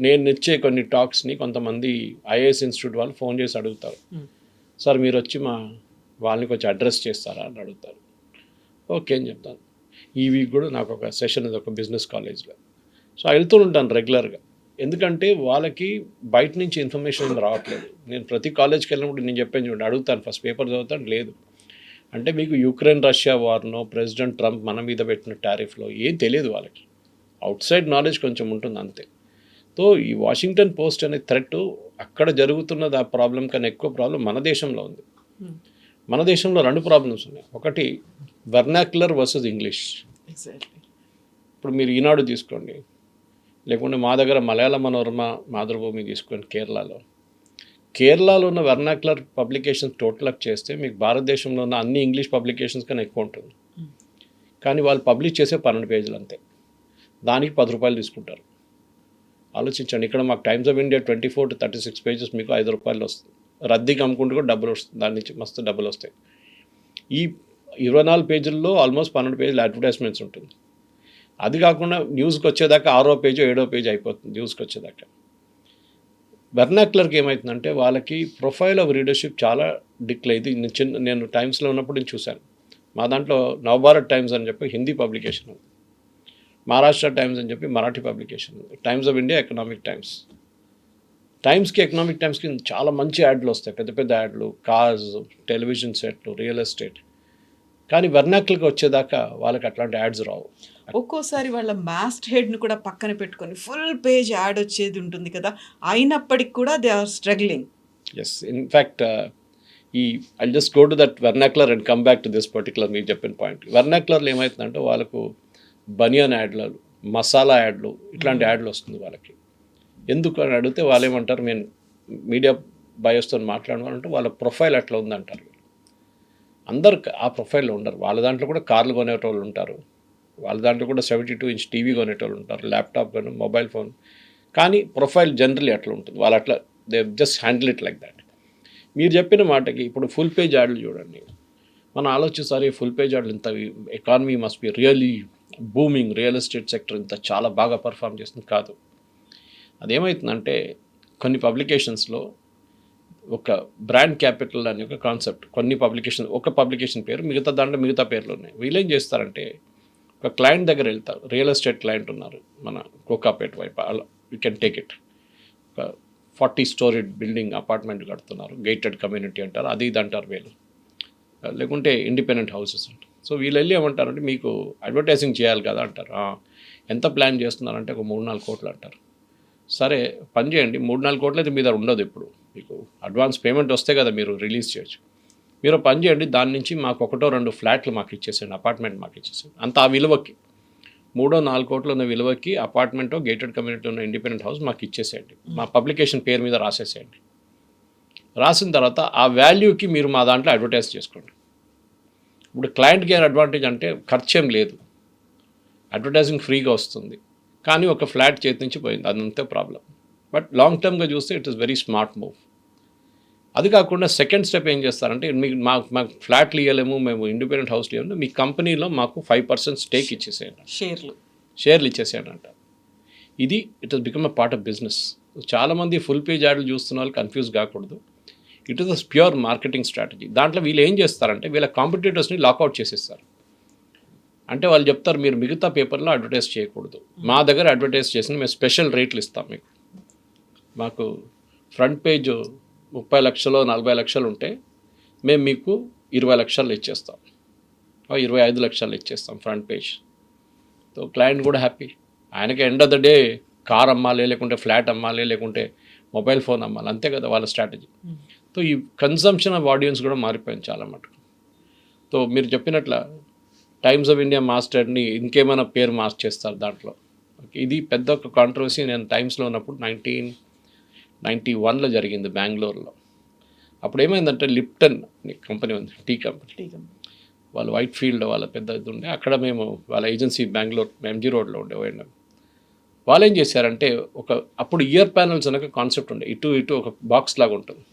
నేను ఇచ్చే కొన్ని టాక్స్ని కొంతమంది ఐఏఎస్ ఇన్స్టిట్యూట్ వాళ్ళు ఫోన్ చేసి అడుగుతారు, సార్ మీరు వచ్చి మా వాళ్ళని కొంచెం అడ్రస్ చేస్తారా అని అడుగుతారు. ఓకే అని చెప్తాను. ఈ వీక్ కూడా నాకు ఒక సెషన్ ఉంది ఒక బిజినెస్ కాలేజ్లో. సో వెళ్తూ ఉంటాను రెగ్యులర్గా. ఎందుకంటే వాళ్ళకి బయట నుంచి ఇన్ఫర్మేషన్ రావట్లేదు. నేను ప్రతి కాలేజ్కి వెళ్ళినప్పుడు నేను చెప్పాను చూడండి, అడుగుతాను ఫస్ట్ పేపర్ చదువుతాను, లేదు అంటే మీకు యుక్రెయిన్ రష్యా వార్నో, ప్రెసిడెంట్ ట్రంప్ మన మీద పెట్టిన టారిఫ్లో ఏం తెలియదు వాళ్ళకి. అవుట్ సైడ్ నాలెడ్జ్ కొంచెం ఉంటుంది అంతే. సో ఈ వాషింగ్టన్ పోస్ట్ అనే థ్రెట్ అక్కడ జరుగుతున్నది ఆ ప్రాబ్లం కన్నా ఎక్కువ ప్రాబ్లం మన దేశంలో ఉంది. మన దేశంలో 2 ప్రాబ్లమ్స్ ఉన్నాయి. ఒకటి వెర్నాక్యులర్ వర్సెస్ ఇంగ్లీష్. ఎగ్జాక్ట్లీ. ఇప్పుడు మీరు ఈనాడు తీసుకోండి, లేకుంటే మా దగ్గర మలయాళ మనోరమ, మాతృభూమి తీసుకోండి. కేరళలో ఉన్న వెర్నాక్యులర్ పబ్లికేషన్స్ టోటల్ అప్ చేస్తే మీకు భారతదేశంలో ఉన్న అన్ని ఇంగ్లీష్ పబ్లికేషన్స్ కన్నా ఎక్కువ ఉంటుంది. కానీ వాళ్ళు పబ్లిష్ చేసే 12 పేజీలు అంతే, దానికి 10 రూపాయలు తీసుకుంటారు. ఆలోచించండి. ఇక్కడ మాకు times of India 24 to 36 pages మీకు 5 రూపాయలు వస్తుంది. రద్దీకి అమ్ముకుంటూ కూడా డబ్బులు వస్తుంది, దాని నుంచి మస్తు డబ్బులు వస్తాయి. ఈ 24 పేజీల్లో ఆల్మోస్ట్ 12 పేజీలు అడ్వర్టైజ్మెంట్స్ ఉంటుంది. అది కాకుండా న్యూస్కి వచ్చేదాకా 6వ పేజీ 7వ పేజీ అయిపోతుంది న్యూస్కి వచ్చేదాకా. వెర్నాక్యులర్కి ఏమవుతుందంటే వాళ్ళకి ప్రొఫైల్ ఆఫ్ రీడర్షిప్ చాలా డిక్లైన్. నేను టైమ్స్లో ఉన్నప్పుడు నేను చూశాను. మా దాంట్లో నవభారత్ టైమ్స్ అని చెప్పి హిందీ పబ్లికేషన్ ఉంది, మహారాష్ట్ర టైమ్స్ అని చెప్పి మరాఠీ పబ్లికేషన్ ఉంది, Times of India Economic Times. టైమ్స్కి ఎకనామిక్ టైమ్స్కి చాలా మంచి యాడ్లు వస్తాయి, పెద్ద పెద్ద యాడ్లు, కార్స్, టెలివిజన్ సెట్లు, రియల్ ఎస్టేట్. కానీ వెర్నాక్యులర్కి వచ్చేదాకా వాళ్ళకి అట్లాంటి యాడ్స్ రావు. ఒక్కోసారి వాళ్ళ మాస్ట్ హెడ్ని కూడా పక్కన పెట్టుకొని ఫుల్ పేజ్ యాడ్ వచ్చేది ఉంటుంది కదా, అయినప్పటికి కూడా they are struggling. Yes, in fact ఈ I just go to that vernacular and come back to this particular మీరు చెప్పిన పాయింట్. వెర్నాక్యులర్లో ఏమవుతుందంటే వాళ్ళకు బనియన్ యాడ్లు, మసాలా యాడ్లు, ఇట్లాంటి యాడ్లు వస్తుంది వాళ్ళకి. ఎందుకు అని అడిగితే వాళ్ళు ఏమంటారు, మేము మీడియా బయోస్తో మాట్లాడమంటే వాళ్ళ ప్రొఫైల్ అట్లా ఉందంటారు. అందరు ఆ ప్రొఫైల్లో ఉండరు. వాళ్ళ దాంట్లో కూడా కార్లు కొనేటోళ్ళు ఉంటారు, వాళ్ళ దాంట్లో కూడా 72 ఇంచ్ టీవీ కొనేటోళ్ళు ఉంటారు, ల్యాప్టాప్ కానీ మొబైల్ ఫోన్. కానీ ప్రొఫైల్ జనరలీ అట్లా ఉంటుంది. వాళ్ళు అట్లా they just handle it like that. మీరు చెప్పిన మాటకి ఇప్పుడు ఫుల్ పేజ్ యాడ్లు చూడండి, మనం ఆలోచిస్తారు ఫుల్ పేజ్ యాడ్లు ఇంత economy must be really booming, real estate sector ఇంత చాలా బాగా పర్ఫామ్ చేస్తుంది. కాదు, అదేమవుతుందంటే కొన్ని పబ్లికేషన్స్లో ఒక బ్రాండ్ క్యాపిటల్ అనే ఒక కాన్సెప్ట్, కొన్ని పబ్లికేషన్ ఒక పబ్లికేషన్ పేరు, మిగతా దాంట్లో మిగతా పేర్లు ఉన్నాయి. వీళ్ళు ఏం చేస్తారంటే ఒక క్లయింట్ దగ్గర వెళ్తారు, రియల్ ఎస్టేట్ క్లయింట్ ఉన్నారు మన కోకాపేట వైపు, అలా యూ కెన్ టేక్ ఇట్. ఒక 40 స్టోరీ బిల్డింగ్ అపార్ట్మెంట్ కడుతున్నారు, గేటెడ్ కమ్యూనిటీ అంటారు, అది ఇది అంటారు వీళ్ళు, లేకుంటే ఇండిపెండెంట్ హౌసెస్ అంటారు. సో వీళ్ళు వెళ్ళి ఏమంటారంటే మీకు అడ్వర్టైజింగ్ చేయాలి కదా అంటారు. ఎంత ప్లాన్ చేస్తున్నారంటే ఒక 3-4 కోట్లు అంటారు. సరే పని చేయండి, 3-4 కోట్లు అయితే మీ దగ్గర ఉండదు, ఇప్పుడు మీకు అడ్వాన్స్ పేమెంట్ వస్తే కదా మీరు రిలీజ్ చేయొచ్చు. మీరు పని చేయండి, దాని నుంచి మాకు 1-2 ఫ్లాట్లు మాకు ఇచ్చేసేయండి, అపార్ట్మెంట్ మాకు ఇచ్చేసేయండి. అంత ఆ విలువకి 3-4 కోట్లు ఉన్న విలువకి అపార్ట్మెంట్, గేటెడ్ కమ్యూనిటీ ఉన్న ఇండిపెండెంట్ హౌస్ మాకు ఇచ్చేసేయండి, మా పబ్లికేషన్ పేరు మీద రాసేసేయండి. రాసిన తర్వాత ఆ వాల్యూకి మీరు మా దాంట్లో అడ్వర్టైజ్ చేసుకోండి. ఇప్పుడు క్లయింట్కి ఏం అడ్వాంటేజ్ అంటే ఖర్చు ఏం లేదు, అడ్వర్టైజింగ్ ఫ్రీగా వస్తుంది, కానీ ఒక ఫ్లాట్ చేతి నుంచి పోయింది, అదంతే ప్రాబ్లం. బట్ లాంగ్ టర్మ్గా చూస్తే it is very smart move. అది కాకుండా సెకండ్ స్టెప్ ఏం చేస్తారంటే మీకు మాకు ఫ్లాట్లు ఇవ్వలేము, మేము ఇండిపెండెంట్ హౌస్లు ఇవ్వలేము, మీ కంపెనీలో మాకు 5% స్టేక్ ఇచ్చేసేయండి, షేర్లు ఇచ్చేసేయండి అంట. ఇది it has become a part of business. చాలామంది ఫుల్ పేజ్ యాడ్లు చూస్తున్న వాళ్ళు కన్ఫ్యూజ్ కాకూడదు. It is a pure marketing strategy. దాంట్లో వీళ్ళు ఏం చేస్తారంటే వీళ్ళ కాంపిటీటర్స్ని లాకౌట్ చేసేస్తారు. అంటే వాళ్ళు చెప్తారు మీరు మిగతా పేపర్లో అడ్వర్టైజ్ చేయకూడదు, మా దగ్గర అడ్వర్టైజ్ చేసిన మేము స్పెషల్ రేట్లు ఇస్తాం మీకు. మాకు ఫ్రంట్ పేజ్ 30 లక్షలు 40 లక్షలు ఉంటే మేము మీకు 20 లక్షలు ఇచ్చేస్తాం, 25 లక్షలు ఇచ్చేస్తాం ఫ్రంట్ పేజ్. సో క్లయింట్ కూడా హ్యాపీ. ఆయనకి end of the day car అమ్మాలి, లేకుంటే ఫ్లాట్ అమ్మాలి, లేకుంటే మొబైల్ ఫోన్ అమ్మాలి, అంతే కదా వాళ్ళ స్ట్రాటజీ. సో ఈ కన్సంప్షన్ ఆఫ్ ఆడియన్స్ కూడా మారిపోయింది చాలా మటుకు. సో మీరు చెప్పినట్ల టైమ్స్ ఆఫ్ ఇండియా మాస్టర్ని ఇంకేమైనా పేరు మాస్టర్ చేస్తారు దాంట్లో. ఇది పెద్ద ఒక కాంట్రవర్సీ. నేను టైమ్స్లో ఉన్నప్పుడు 1991లో జరిగింది బెంగళూరులో. అప్పుడు ఏమైందంటే లిప్టన్ కంపెనీ ఉంది, టీ కంపెనీ, వాళ్ళు వైట్ ఫీల్డ్ వాళ్ళ పెద్ద ఇది ఉండే, అక్కడ మేము వాళ్ళ ఏజెన్సీ బెంగళూరు ఎంజీ రోడ్లో ఉండేవాడినాం. వాళ్ళు ఏం చేశారంటే అప్పుడు ఇయర్ ప్యానల్స్ అనే కాన్సెప్ట్ ఉండే, ఇటు ఒక బాక్స్ లాగా ఉంటుంది,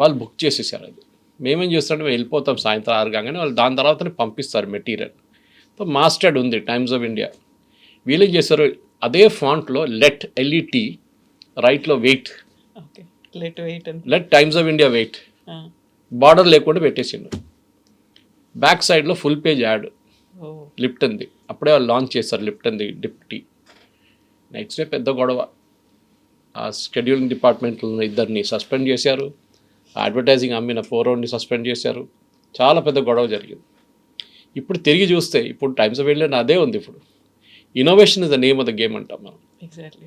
వాళ్ళు బుక్ చేసేసారు. అది మేమేం చేస్తారంటే మేము వెళ్ళిపోతాం సాయంత్రం 6 కాగానే, వాళ్ళు దాని తర్వాతనే పంపిస్తారు మెటీరియల్. సో మాస్టర్డ్ ఉంది టైమ్స్ ఆఫ్ ఇండియా. వీళ్ళేం చేస్తారు అదే ఫాంట్లో లెట్ ఎల్ఈటీ రైట్లో weight, let Times of India weight, border లేకుండా పెట్టేసిండు. బ్యాక్ సైడ్లో ఫుల్ పేజ్ యాడ్ లిప్టన్ది. అప్పుడే వాళ్ళు లాంచ్ చేస్తారు లిప్టన్ది డిప్ టీ. నెక్స్ట్ డే పెద్ద గొడవ, ఆ షెడ్యూలింగ్ డిపార్ట్మెంట్లో ఇద్దరిని సస్పెండ్ చేశారు, అడ్వర్టైజింగ్ అమ్మిన 4 సస్పెండ్ చేశారు, చాలా పెద్ద గొడవ జరిగింది. ఇప్పుడు తిరిగి చూస్తే ఇప్పుడు టైమ్స్ ఆఫ్ ఇండియా అదే ఉంది. ఇప్పుడు innovation is the name of the game అంటాం మనం. ఎగ్జాక్ట్లీ.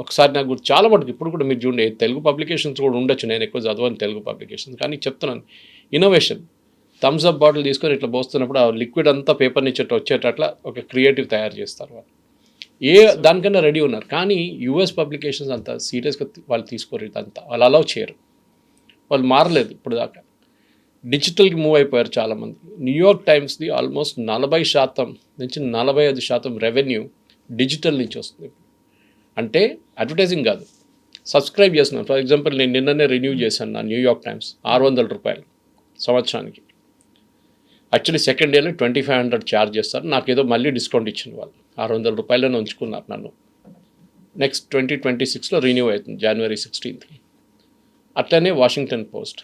ఒకసారి నాకు చాలా మటుకు ఇప్పుడు కూడా మీరు చూడండి, తెలుగు పబ్లికేషన్స్ కూడా ఉండొచ్చు, నేను ఎక్కువ చదవను తెలుగు పబ్లికేషన్స్, కానీ చెప్తున్నాను ఇన్నోవేషన్. థమ్స్ అప్ బాటిల్ తీసుకొని ఇట్లా పోస్తున్నప్పుడు ఆ లిక్విడ్ అంతా పేపర్ నుంచి వచ్చేటట్లా ఒక క్రియేటివ్ తయారు చేస్తారు వాళ్ళు. దానికన్నా రెడీ ఉన్నారు. కానీ యూఎస్ పబ్లికేషన్స్ అంత సీరియస్గా వాళ్ళు తీసుకోరు, ఇదంతా వాళ్ళు అలౌ చేయరు, వాళ్ళు మారలేదు ఇప్పుడు దాకా. డిజిటల్కి మూవ్ అయిపోయారు చాలామంది. న్యూయార్క్ టైమ్స్ది ఆల్మోస్ట్ 40% నుంచి 45% రెవెన్యూ డిజిటల్ నుంచి వస్తుంది. అంటే అడ్వర్టైజింగ్ కాదు, సబ్స్క్రైబ్ చేస్తున్నాను. ఫర్ ఎగ్జాంపుల్ నేను నిన్ననే రెన్యూ చేశాను నా న్యూయార్క్ టైమ్స్, $600 సంవత్సరానికి. యాక్చువల్లీ సెకండ్ ఇయర్లో 2500 ఛార్జ్ చేస్తారు, నాకు ఏదో మళ్ళీ డిస్కౌంట్ ఇచ్చిన వాళ్ళు $600 ఉంచుకున్నారు నన్ను. నెక్స్ట్ 2026లో రిన్యూ అవుతుంది January 16th. అట్లనే Washington post,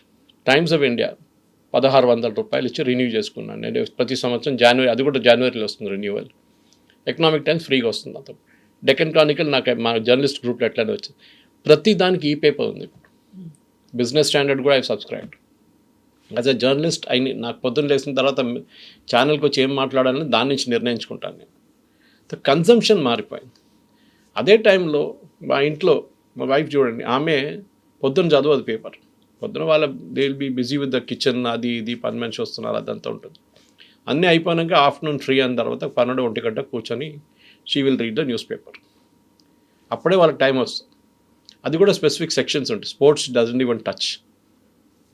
times of India $1600 ఇచ్చి రిన్యూ చేసుకున్నాను నేను ప్రతి సంవత్సరం జనవరి, అది కూడా జనవరిలో వస్తుంది రెన్యూవల్. ఎకనామిక్ టైమ్స్ ఫ్రీగా వస్తుంది అంత. డెక్కన్ క్రానికల్ నాకు మా జర్నలిస్ట్ గ్రూప్లో ఎట్లనే వచ్చింది. ప్రతి దానికి ఈ పేపర్ ఉంది. బిజినెస్ స్టాండర్డ్ కూడా I subscribe. As a journalist నాకు పొద్దున్న లేచిన తర్వాత ఛానల్కి వచ్చి ఏం మాట్లాడాలని దాని నుంచి నిర్ణయించుకుంటాను నేను. కన్సంప్షన్ మారిపోయింది. అదే టైంలో మా ఇంట్లో మా వైఫ్ చూడండి, ఆమె పొద్దున్న చదవదు పేపర్, పొద్దున they will be busy with the kitchen, అది ఇది పని మనిషి వస్తున్నారు, అదంతా ఉంటుంది. అన్నీ అయిపోయాక ఆఫ్టర్నూన్ ఫ్రీ అయిన తర్వాత 12-1 గంట కూర్చొని she will read the news paper. అప్పుడే వాళ్ళకి టైం వస్తుంది. అది కూడా స్పెసిఫిక్ సెక్షన్స్ ఉంటాయి. Sports doesn't even touch.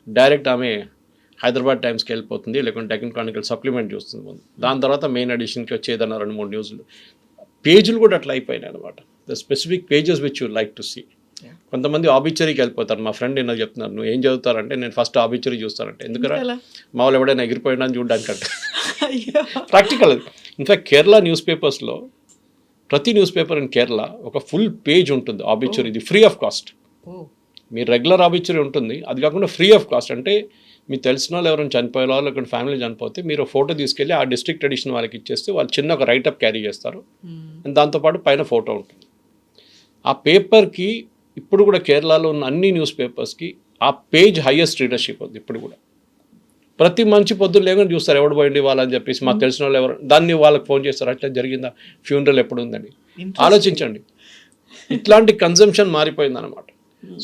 Direct ఆమె హైదరాబాద్ టైమ్స్కి వెళ్ళిపోతుంది, లేకుంటే టెక్నికల్ క్రానికల్ సప్లిమెంట్ చూస్తుంది ముందు. దాని తర్వాత మెయిన్ ఎడిషన్కి వచ్చి ఏదైనా 2-3 న్యూస్లు. పేజీలు కూడా అట్లా అయిపోయినాయి అనమాట. The specific pages which you like to see. కొంతమంది ఆబిచరీకి వెళ్ళిపోతారు. మా ఫ్రెండ్ ఏదో చెప్తున్నారు, నువ్వు ఏం చదువుతారంటే నేను ఫస్ట్ ఆబిచరీ చూస్తానంటే, ఎందుకంటే మా వాళ్ళు ఎవడైనా ఎగిరిపోయినా అని చూడడానికంటే. ప్రాక్టికల్. ఇన్ఫ్యాక్ట్ కేరళ న్యూస్ పేపర్స్లో ప్రతి న్యూస్ పేపర్ ఇన్ కేరళ ఒక ఫుల్ పేజ్ ఉంటుంది ఆబిచరీ. ఇది ఫ్రీ ఆఫ్ కాస్ట్. మీ రెగ్యులర్ ఆబిచరీ ఉంటుంది, అది కాకుండా ఫ్రీ ఆఫ్ కాస్ట్. అంటే మీకు తెలిసిన వాళ్ళు ఎవరైనా చనిపోయే వాళ్ళు, లేకుంటే ఫ్యామిలీ చనిపోతే మీరు ఫోటో తీసుకెళ్ళి ఆ డిస్ట్రిక్ట్ ఎడిషన్ వాళ్ళకి ఇచ్చేస్తే వాళ్ళు చిన్న ఒక రైటప్ క్యారీ చేస్తారు. దాంతోపాటు పైన ఫోటో ఉంటుంది. ఆ పేపర్కి ఇప్పుడు కూడా కేరళలో ఉన్న అన్ని న్యూస్ పేపర్స్కి ఆ పేజ్ హైయెస్ట్ రీడర్షిప్ ఉంది ఇప్పుడు కూడా. ప్రతి మంచి పొద్దున్న లేకుండా చూస్తారు ఎవడు పోయింది వాళ్ళని చెప్పేసి. మాకు తెలిసిన వాళ్ళు ఎవరు దాన్ని వాళ్ళకి ఫోన్ చేస్తారు, అట్లా జరిగిందా, ఫ్యూనరల్ ఎప్పుడు ఉందని. ఆలోచించండి, ఇట్లాంటి కన్జంప్షన్ మారిపోయింది అనమాట.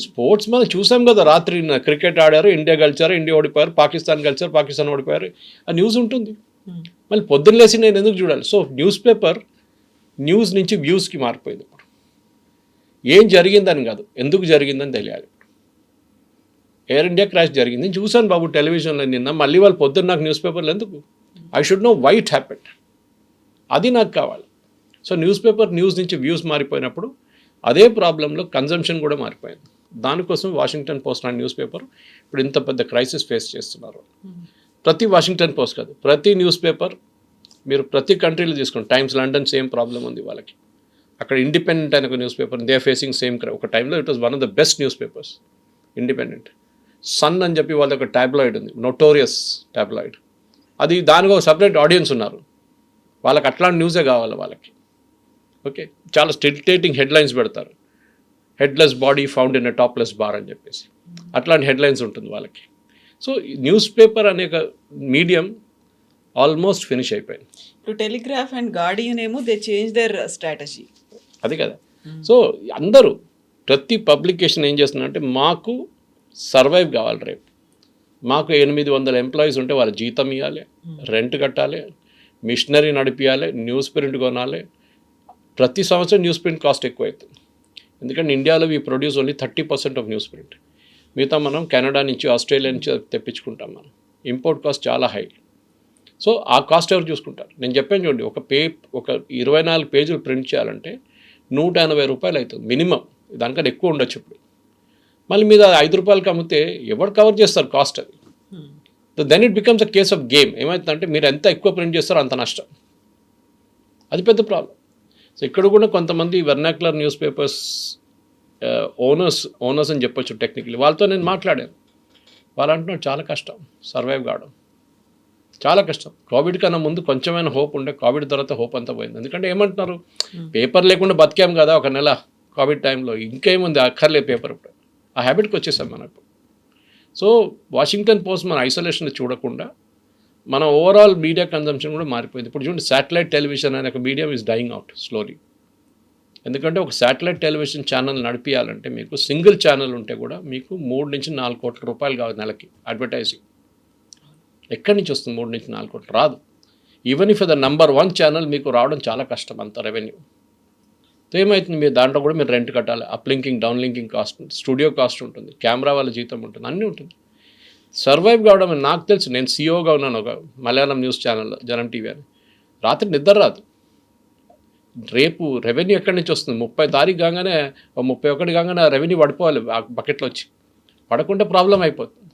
స్పోర్ట్స్ మనం చూసాం కదా, రాత్రి క్రికెట్ ఆడారు, ఇండియా గెలిచారు, ఇండియా ఓడిపోయారు, పాకిస్తాన్ గెలిచారు, పాకిస్తాన్ ఓడిపోయారు, ఆ న్యూస్ ఉంటుంది. మళ్ళీ పొద్దున్న లేసి నేను ఎందుకు చూడాలి? సో న్యూస్ పేపర్ న్యూస్ నుంచి వ్యూస్కి మారిపోయింది. ఇప్పుడు ఏం జరిగిందని కాదు, ఎందుకు జరిగిందని తెలియాలి. ఎయిర్ ఇండియా క్రాష్ జరిగింది చూశాను బాబు టెలివిజన్లో నిన్న, మళ్ళీ వాళ్ళు పొద్దున్న నాకు న్యూస్ పేపర్లు ఎందుకు? I should know why it happened. అది నాకు కావాలి. సో న్యూస్ పేపర్ న్యూస్ నుంచి వ్యూస్ మారిపోయినప్పుడు అదే ప్రాబ్లంలో కన్జంప్షన్ కూడా మారిపోయింది. దానికోసం వాషింగ్టన్ పోస్ట్ అనే న్యూస్ పేపర్ ఇప్పుడు ఇంత పెద్ద క్రైసిస్ ఫేస్ చేస్తున్నారు. ప్రతి వాషింగ్టన్ పోస్ట్ కాదు, ప్రతి న్యూస్ పేపర్ మీరు ప్రతి కంట్రీలో తీసుకోండి. టైమ్స్ లండన్ సేమ్ ప్రాబ్లం ఉంది వాళ్ళకి. అక్కడ ఇండిపెండెంట్ అనే ఒక news paper, they are facing same ఒక టైంలో it was one of the best news papers independent. Sun అని చెప్పి వాళ్ళ ఒక టాబ్లాయిడ్ ఉంది, నోటోరియస్ టాబ్లాయిడ్. అది దానికి ఒక సపరేట్ ఆడియన్స్ ఉన్నారు, వాళ్ళకి అట్లాంటి న్యూసే కావాలి వాళ్ళకి. ఓకే, చాలా స్టిల్టేటింగ్ హెడ్లైన్స్ పెడతారు, headless body found in a topless bar అని చెప్పేసి. అట్లాంటి హెడ్లైన్స్ ఉంటుంది వాళ్ళకి. సో న్యూస్ పేపర్ అనే ఒక మీడియం ఆల్మోస్ట్ ఫినిష్ అయిపోయింది. ఇప్పుడు టెలిగ్రాఫ్ అండ్ గార్డియన్ ఏమో దే చేంజ్ దేర్ స్ట్రాటజీ. అది కదా. సో అందరూ ప్రతి పబ్లికేషన్ ఏం చేస్తున్నారంటే మాకు సర్వైవ్ కావాలి, రేపు మాకు 800 ఎంప్లాయీస్ ఉంటే వాళ్ళ జీతం ఇవ్వాలి, రెంట్ కట్టాలి, మిషనరీ నడిపించాలి, న్యూస్ ప్రింట్ కొనాలి. ప్రతి సంవత్సరం న్యూస్ ప్రింట్ కాస్ట్ ఎక్కువ అవుతుంది. ఎందుకంటే ఇండియాలో we produce only 30% of news print. మిగతా మనం కెనడా నుంచి, ఆస్ట్రేలియా నుంచి తెప్పించుకుంటాం. మనం ఇంపోర్ట్ కాస్ట్ చాలా హై. సో ఆ కాస్ట్ ఎవరు చూసుకుంటారు? నేను చెప్పాను చూడండి, ఒక 24 పేజీలు ప్రింట్ చేయాలంటే 180 రూపాయలు అవుతుంది మినిమం. దానికన్నా ఎక్కువ ఉండొచ్చు ఇప్పుడు. మళ్ళీ మీద 5 రూపాయలకి అమ్మితే ఎవరు కవర్ చేస్తారు కాస్ట్? అది then it becomes a case of game. ఏమవుతుందంటే మీరు ఎంత ఎక్కువ ప్రింట్ చేస్తారో అంత నష్టం. అది పెద్ద ప్రాబ్లం. సో ఇక్కడ కూడా కొంతమంది వెర్నాక్యులర్ న్యూస్ పేపర్స్ ఓనర్స్ అని చెప్పొచ్చు టెక్నికలీ. వాళ్ళతో నేను మాట్లాడాను. వాళ్ళు అంటున్నారు చాలా కష్టం సర్వైవ్ కావడం, చాలా కష్టం. కోవిడ్ కన్నా ముందు కొంచెమైనా హోప్ ఉండే, కోవిడ్ తర్వాత హోప్ అంతా పోయింది. ఎందుకంటే ఏమంటున్నారు, పేపర్ లేకుండా బతికాం కదా ఒక నెల కోవిడ్ టైంలో, ఇంకేముంది అక్కర్లే పేపర్. ఇప్పుడు ఆ హ్యాబిట్కి వచ్చేసాం మనకు. సో వాషింగ్టన్ పోస్ట్ మన ఐసోలేషన్ చూడకుండా మన ఓవరాల్ మీడియా కన్జంప్షన్ కూడా మారిపోయింది. ఇప్పుడు చూడండి, శాటిలైట్ టెలివిజన్ అనే ఒక medium is dying out slowly. ఎందుకంటే ఒక శాటిలైట్ టెలివిజన్ ఛానల్ నడిపించాలంటే మీకు సింగిల్ ఛానల్ ఉంటే కూడా మీకు 3-4 కోట్ల రూపాయలు కావాలి నెలకి అడ్వర్టైజింగ్. ఎక్కడి నుంచి వస్తుంది 3-4 కోట్లు? రాదు. Even if the number 1 channel మీకు రావడం చాలా కష్టం, అంత రెవెన్యూ. సో ఏమవుతుంది, మీరు దాంట్లో కూడా మీరు రెంట్ కట్టాలి, up linking down linking cost ఉంటుంది, స్టూడియో కాస్ట్ ఉంటుంది, కెమెరా వాళ్ళ జీతం ఉంటుంది, అన్నీ ఉంటుంది. సర్వైవ్ కావడం నాకు తెలుసు. నేను సీఈఓగా ఉన్నాను ఒక మలయాళం న్యూస్ ఛానల్లో, జనం టీవీ అని. రాత్రి నిద్ర రాదు. రేపు రెవెన్యూ ఎక్కడి నుంచి వస్తుంది? 30 తారీఖు కాగానే 31 కాగానే రెవెన్యూ పడిపోవాలి ఆ బకెట్లో వచ్చి. పడకుండా ప్రాబ్లం అయిపోతుంది.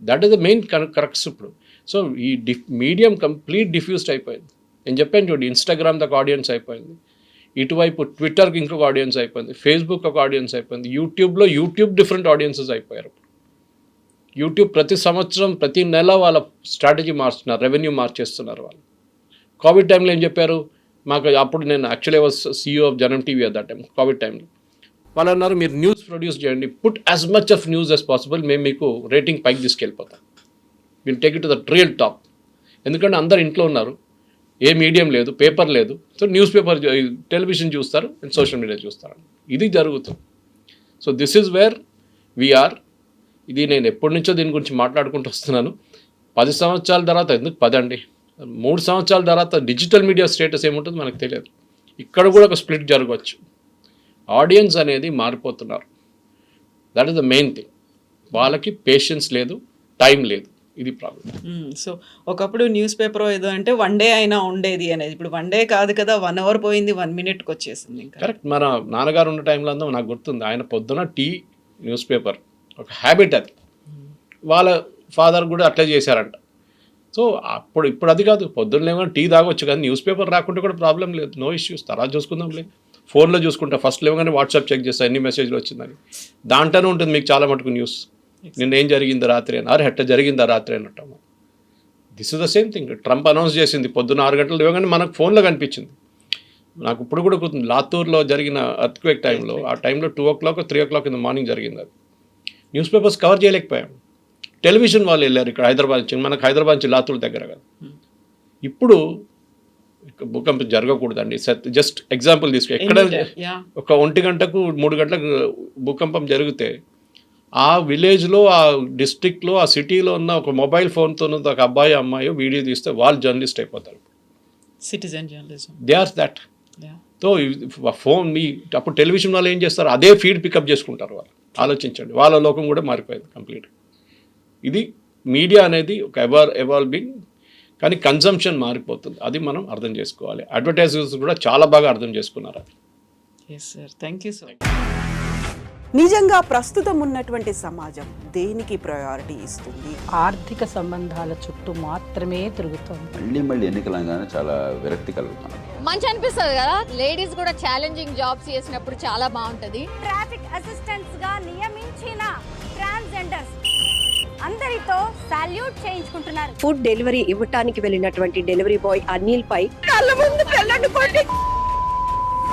That is the main corrects ఇప్పుడు. సో ఈ మీడియం కంప్లీట్ డిఫ్యూజ్డ్ అయిపోయింది. నేను చెప్పాను చూడండి, ఇన్స్టాగ్రామ్ ఒక ఆడియన్స్ అయిపోయింది, ఇటువైపు ట్విట్టర్కి ఇంకొక ఆడియన్స్ అయిపోయింది, ఫేస్బుక్ ఒక ఆడియన్స్ అయిపోయింది, యూట్యూబ్ డిఫరెంట్ ఆడియన్సెస్ అయిపోయారు. యూట్యూబ్ ప్రతి సంవత్సరం ప్రతి నెల వాళ్ళ స్ట్రాటజీ మార్చుతున్నారు, రెవెన్యూ మార్చేస్తున్నారు వాళ్ళు. కోవిడ్ టైంలో ఏం చెప్పారు మాకు? అప్పుడు నేను actually was CEO of Janam TV at that time. Covid టైంలో వాళ్ళు అన్నారు, మీరు న్యూస్ ప్రొడ్యూస్ చేయండి, put as much of news as possible, మేము మీకు రేటింగ్ పైకి తీసుకెళ్ళిపోతాం, will take it to the real top. ఎందుకంటే అందరు ఇంట్లో ఉన్నారు, ఏ మీడియం లేదు, పేపర్ లేదు. సో న్యూస్ పేపర్, టెలివిజన్ చూస్తారు, సోషల్ మీడియా చూస్తారు. ఇది జరుగుతుంది. So this is where we are. ఇది నేను ఎప్పటి నుంచో దీని గురించి మాట్లాడుకుంటూ వస్తున్నాను. 10 సంవత్సరాల తర్వాత, ఎందుకు 10 అండి, 3 సంవత్సరాల తర్వాత డిజిటల్ మీడియా స్టేటస్ ఏముంటుందో మనకు తెలియదు. ఇక్కడ కూడా ఒక స్ప్లిట్ జరగవచ్చు. ఆడియన్స్ అనేది మారిపోతున్నారు. That is the main thing. వాళ్ళకి పేషెన్స్ లేదు, టైం లేదు, ఇది ప్రాబ్లం. సో ఒకప్పుడు న్యూస్ పేపర్ ఏదో అంటే 1 డే అయినా ఉండేది అనేది, ఇప్పుడు 1 డే కాదు కదా, 1 అవర్ పోయింది, 1 మినిట్కి వచ్చేసింది. ఇంకా కరెక్ట్. మన నాన్నగారు ఉన్న టైంలో అంతా నాకు గుర్తుంది, ఆయన పొద్దున టీ, న్యూస్ పేపర్ ఒక హ్యాబిట్ అది. వాళ్ళ ఫాదర్ కూడా అట్లే చేశారంట. సో ఇప్పుడు అది కాదు, పొద్దున్న లేవగానే టీ తాగొచ్చు కానీ న్యూస్ పేపర్ రాకుంటే కూడా ప్రాబ్లం లేదు, నో ఇష్యూస్, తర్వాత చూసుకుందాం లేదు. ఫోన్లో చూసుకుంటా, ఫస్ట్ లేవగానే వాట్సాప్ చెక్ చేస్తా ఎన్ని మెసేజ్లు వచ్చిందని. దాంట్లోనే ఉంటుంది మీకు చాలా మటుకు న్యూస్. నిన్న ఏం జరిగింది రాత్రి అని, అరే హెట్ట జరిగిందా రాత్రి అన్నట్టు. This is the same thing. Trump announce చేసింది పొద్దున్న 6 గంటలు లేవగానే మనకు ఫోన్లో కనిపించింది. నాకు ఇప్పుడు కూడా గుర్తుంది, లాతూర్లో జరిగిన ఎర్త్క్వేక్ టైంలో, ఆ టైంలో 2 o'clock 3 o'clock in the morning జరిగింది. అది న్యూస్ పేపర్స్ కవర్ చేయలేకపోయాం. టెలివిజన్ వాళ్ళు వెళ్ళారు ఇక్కడ హైదరాబాద్ నుంచి, మనకు హైదరాబాద్ నుంచి లాతూర్ దగ్గర కదా. ఇప్పుడు భూకంపం జరగకూడదండి, జస్ట్ ఎగ్జాంపుల్ తీసుకో, ఎక్కడ ఒక 1 గంటకు 3 గంటలకు భూకంపం జరిగితే ఆ విలేజ్లో, ఆ డిస్ట్రిక్ట్లో, ఆ సిటీలో ఉన్న ఒక మొబైల్ ఫోన్తో ఒక అబ్బాయి అమ్మాయి వీడియో తీస్తే వాళ్ళు జర్నలిస్ట్ అయిపోతారు. Citizen journalism, they are that. So phone మీ అప్పుడు టెలివిజన్ వాళ్ళు ఏం చేస్తారు, అదే ఫీడ్ పికప్ చేసుకుంటారు వాళ్ళు. ఆలోచించండి, వాళ్ళ లోకం కూడా మారిపోయింది కంప్లీట్. ఇది మీడియా అనేది ఒక ఎవాల్వింగ్, కానీ కన్సంప్షన్ మారిపోతుంది, అది మనం అర్థం చేసుకోవాలి. అడ్వర్టైజర్స్ కూడా చాలా బాగా అర్థం చేసుకున్నారు. Yes sir, thank you so much. నిజంగా ప్రస్తుతం ఉన్నటువంటి సమాజం దేనికి ప్రయారిటీ ఇస్తుంది? ఆర్థిక సంబంధాల చుట్టూ మాత్రమే తిరుగుతోంది. మళ్ళీ ఎన్నికలంగానే చాలా విరక్తి కలుగుతాను. మంచి అనిపిస్తుంది కదా, లేడీస్ కూడా ఛాలెంజింగ్ జాబ్స్ చేసినప్పుడు చాలా బాగుంటది. ట్రాఫిక్ అసిస్టెంట్స్ గా నియమించిన ట్రాన్స్జెండర్స్ అందరితో సాల్యూట్ చేయించుకుంటున్నారు. ఫుడ్ డెలివరీ ఇవ్వటానికి వెళ్ళినటువంటి డెలివరీ బాయ్ అనిల్ పై కళ్ళ ముందు